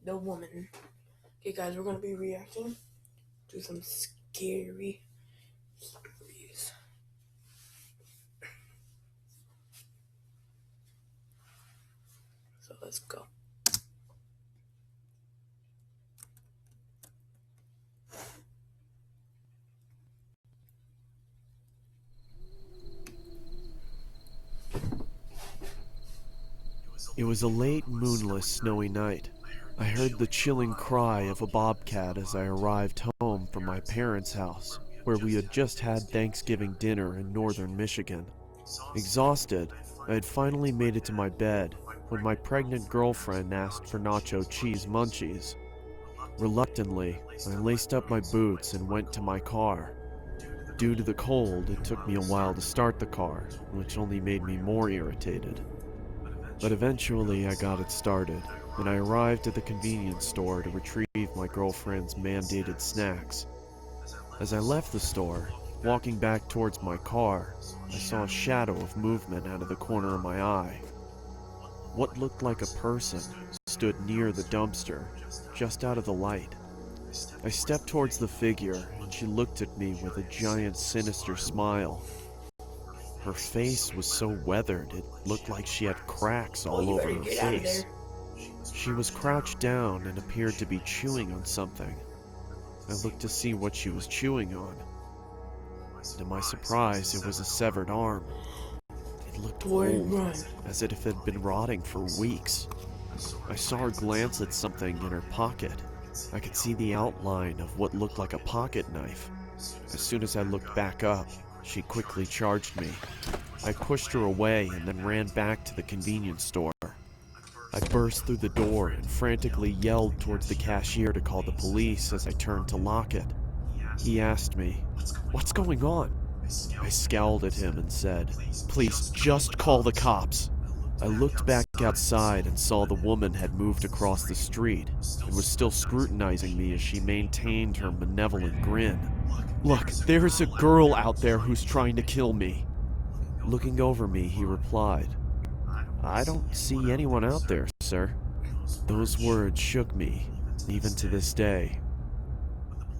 the woman. Okay, guys, we're gonna be reacting to some scary stories. So let's go. It was a late, moonless, snowy night. I heard the chilling cry of a bobcat as I arrived home from my parents' house, where we had just had Thanksgiving dinner in northern Michigan. Exhausted, I had finally made it to my bed when my pregnant girlfriend asked for nacho cheese munchies. Reluctantly, I laced up my boots and went to my car. Due to the cold, it took me a while to start the car, which only made me more irritated. But eventually I got it started, and I arrived at the convenience store to retrieve my girlfriend's mandated snacks. As I left the store, walking back towards my car, I saw a shadow of movement out of the corner of my eye. What looked like a person stood near the dumpster, just out of the light. I stepped towards the figure, and she looked at me with a giant sinister smile. Her face was so weathered it looked like she had cracks all over her face. She was crouched down and appeared to be chewing on something. I looked to see what she was chewing on. To my surprise, it was a severed arm. It looked old, as if it had been rotting for weeks. I saw her glance at something in her pocket. I could see the outline of what looked like a pocket knife. As soon as I looked back up, she quickly charged me. I pushed her away and then ran back to the convenience store. I burst through the door and frantically yelled towards the cashier to call the police as I turned to lock it. He asked me, "What's going on?" I scowled at him and said, "Please, just call the cops." I looked back outside and saw the woman had moved across the street and was still scrutinizing me as she maintained her malevolent grin. "Look, there's a girl out there who's trying to kill me." Looking over me, he replied, "I don't see anyone out there, sir." Those words shook me, even to this day.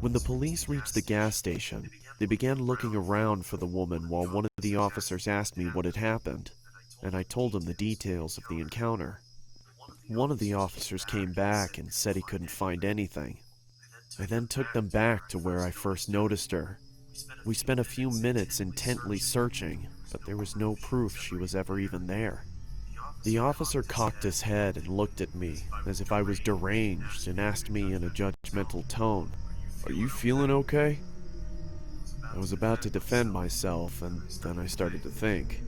When the police reached the gas station, they began looking around for the woman while one of the officers asked me what had happened, and I told him the details of the encounter. One of the officers came back and said he couldn't find anything. I then took them back to where I first noticed her. We spent a few minutes intently searching, but there was no proof she was ever even there. The officer cocked his head and looked at me as if I was deranged and asked me in a judgmental tone, "Are you feeling okay?" I was about to defend myself, and then I started to think.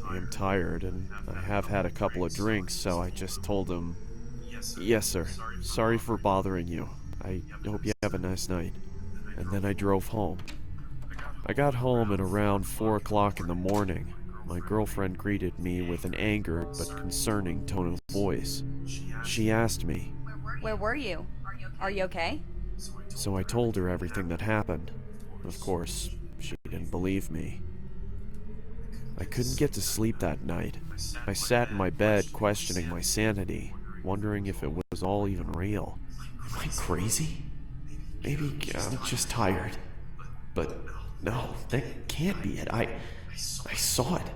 I am tired, and I have had a couple of drinks, so I just told him, "Yes, sir. Sorry for bothering you. I hope you have a nice night." And then I drove home. I got home at around 4 o'clock in the morning. My girlfriend greeted me with an angered but concerning tone of voice. She asked me, "Where were you? Are you okay?" So I told her everything that happened. Of course, she didn't believe me. I couldn't get to sleep that night. I sat in my bed questioning my sanity, wondering if it was all even real. Am I crazy? Maybe I'm just tired. But no, that can't be it. I saw it.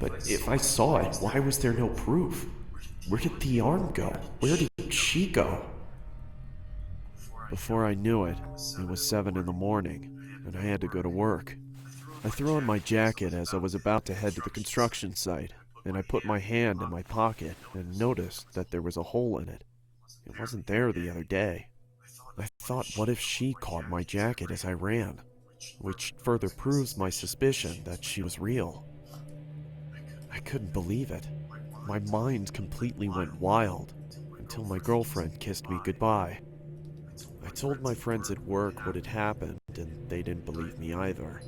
But if I saw it, why was there no proof? Where did the arm go? Where did she go? Before I knew it, it was 7 in the morning, and I had to go to work. I threw on my jacket as I was about to head to the construction site, and I put my hand in my pocket and noticed that there was a hole in it. It wasn't there the other day. I thought, what if she caught my jacket as I ran? Which further proves my suspicion that she was real. I couldn't believe it. My mind completely went wild until my girlfriend kissed me goodbye. I told my friends at work what had happened, and they didn't believe me either.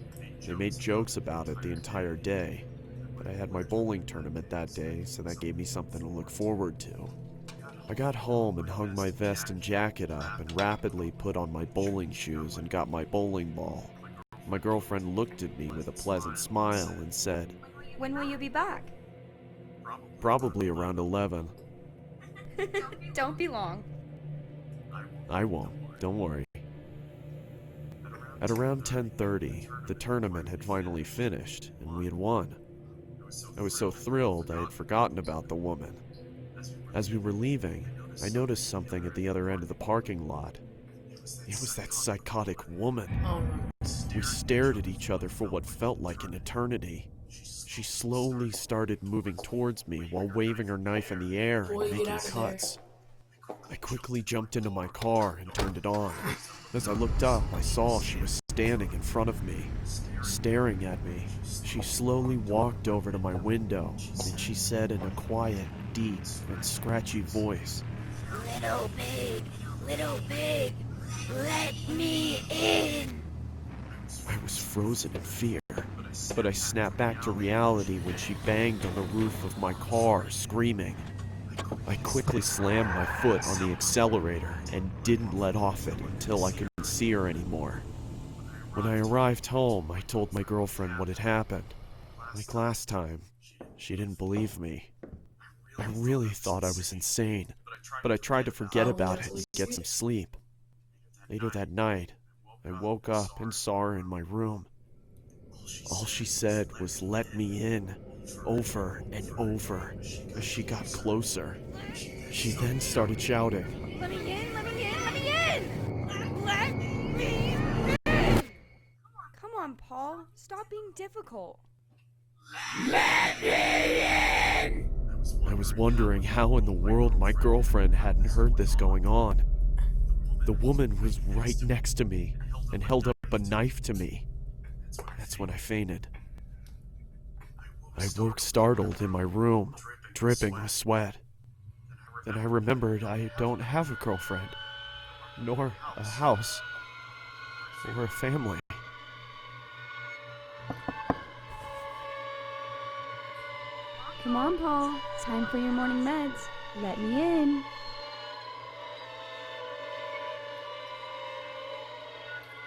They made jokes about it the entire day, but I had my bowling tournament that day, so that gave me something to look forward to. I got home and hung my vest and jacket up and rapidly put on my bowling shoes and got my bowling ball. My girlfriend looked at me with a pleasant smile and said, "When will you be back?" "Probably around 11. Don't be long. I won't, don't worry. At around 10:30, the tournament had finally finished, and we had won. I was so thrilled I had forgotten about the woman. As we were leaving, I noticed something at the other end of the parking lot. It was that psychotic woman. Oh no. We stared at each other for what felt like an eternity. She slowly started moving towards me while waving her knife in the air Boy, and get making out of cuts. I quickly jumped into my car and turned it on. As I looked up, I saw she was standing in front of me, staring at me. She slowly walked over to my window, and she said in a quiet, deep, and scratchy voice, Little pig, let me in. I was frozen in fear, but I snapped back to reality when she banged on the roof of my car, screaming. I quickly slammed my foot on the accelerator and didn't let off it until I couldn't see her anymore. When I arrived home, I told my girlfriend what had happened. Like last time, she didn't believe me. I really thought I was insane, but I tried to forget about it and get some sleep. Later that night, I woke up and saw her in my room. All she said was, "Let me in," over and over as she got closer. She then started shouting, Let me in, let me in, let me in. Let me in. Come on, Paul. Stop being difficult. I was wondering how in the world my girlfriend hadn't heard this going on. The woman was right next to me and held up a knife to me. That's when I fainted. I woke startled in my room, dripping with sweat. Then I remembered I don't have a girlfriend, nor a house, or a family. Come on, Paul. Time for your morning meds. Let me in.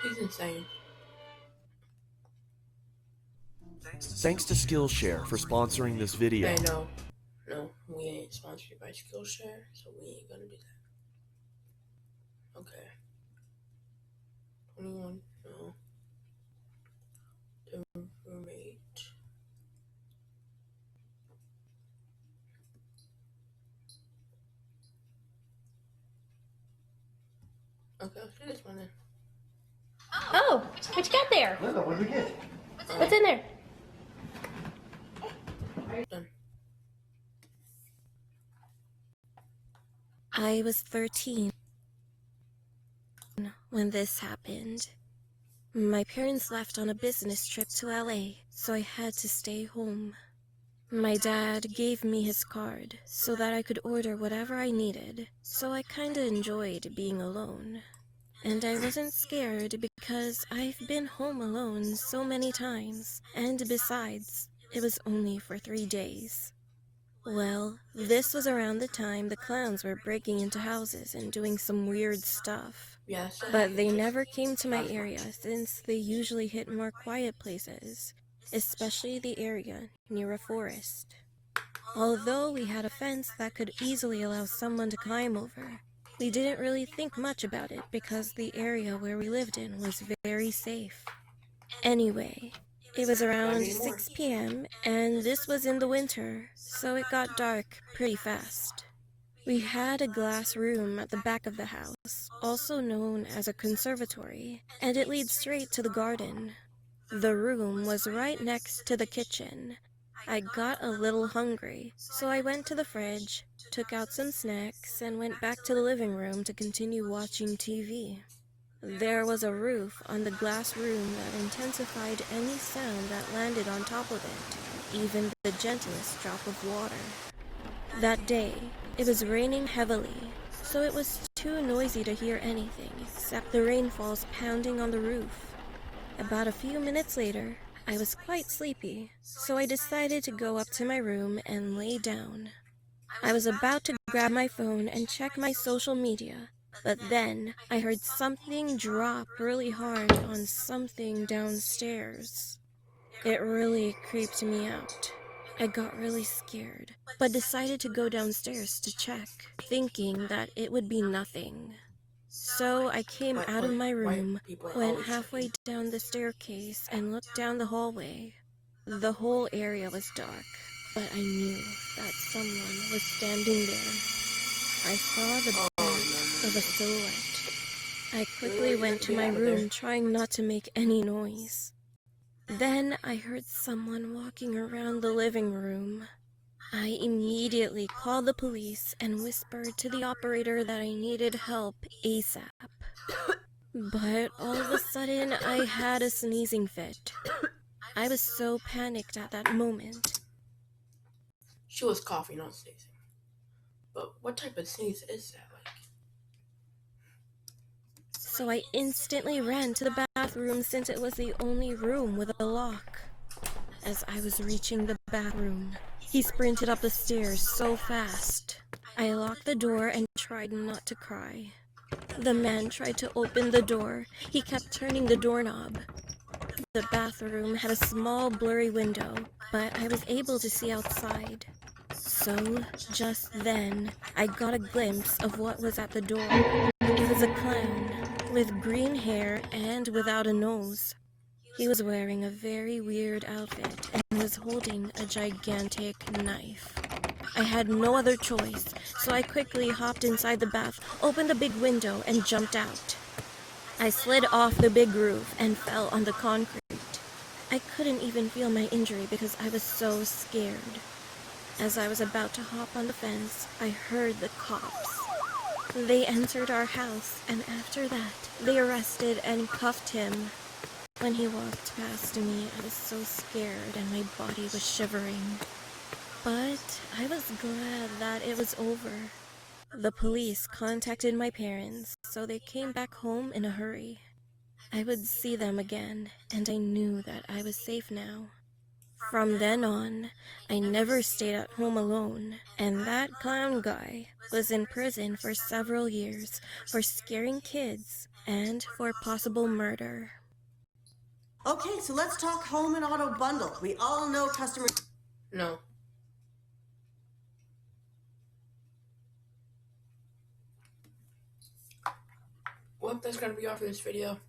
He's insane. Thanks to Skillshare for sponsoring this video. Hey, no, we ain't sponsored by Skillshare, so we ain't gonna do that. Okay. 21, no. The roommate. Okay, let's do this one then. Oh, what you got there? Linda, what did we get? What's in there? Done. I was 13 when this happened. My parents left on a business trip to LA, so I had to stay home. My dad gave me his card so that I could order whatever I needed, so I kinda enjoyed being alone. And I wasn't scared because I've been home alone so many times, and besides, it was only for 3 days. Well, this was around the time the clowns were breaking into houses and doing some weird stuff. Yes. But they never came to my area since they usually hit more quiet places, especially the area near a forest. Although we had a fence that could easily allow someone to climb over, we didn't really think much about it because the area where we lived in was very safe. Anyway, it was around 6 p.m., and this was in the winter, so it got dark pretty fast. We had a glass room at the back of the house, also known as a conservatory, and it leads straight to the garden. The room was right next to the kitchen. I got a little hungry, so I went to the fridge, took out some snacks, and went back to the living room to continue watching TV. There was a roof on the glass room that intensified any sound that landed on top of it, even the gentlest drop of water. That day, it was raining heavily, so it was too noisy to hear anything except the rainfalls pounding on the roof. About a few minutes later, I was quite sleepy, so I decided to go up to my room and lay down. I was about to grab my phone and check my social media, but then I heard something drop really hard on something downstairs. It really creeped me out. I got really scared, but decided to go downstairs to check, thinking that it would be nothing. So I came out of my room, people are went always halfway checking. down the staircase, and looked down the hallway. The whole area was dark, but I knew that someone was standing there. I saw the back of a silhouette. I quickly went to my room, trying not to make any noise. Then I heard someone walking around the living room. I immediately called the police and whispered to the operator that I needed help ASAP. But all of a sudden, I had a sneezing fit. I was so panicked at that moment. She was coughing, not sneezing. But what type of sneeze is that? So I instantly ran to the bathroom since it was the only room with a lock. As I was reaching the bathroom, he sprinted up the stairs so fast. I locked the door and tried not to cry. The man tried to open the door. He kept turning the doorknob. The bathroom had a small blurry window, but I was able to see outside. So, just then, I got a glimpse of what was at the door. It was a clown, with green hair and without a nose. He was wearing a very weird outfit and was holding a gigantic knife. I had no other choice, so I quickly hopped inside the bath, opened the big window, and jumped out. I slid off the big roof and fell on the concrete. I couldn't even feel my injury because I was so scared. As I was about to hop on the fence, I heard the cops. They entered our house, and after that, they arrested and cuffed him. When he walked past me, I was so scared and my body was shivering. But I was glad that it was over. The police contacted my parents, so they came back home in a hurry. I would see them again, and I knew that I was safe now. From then on, I never stayed at home alone, and that clown guy was in prison for several years for scaring kids and for possible murder. Okay, so let's talk home and auto bundle. We all know customers. No. Well, that's gonna be all for this video.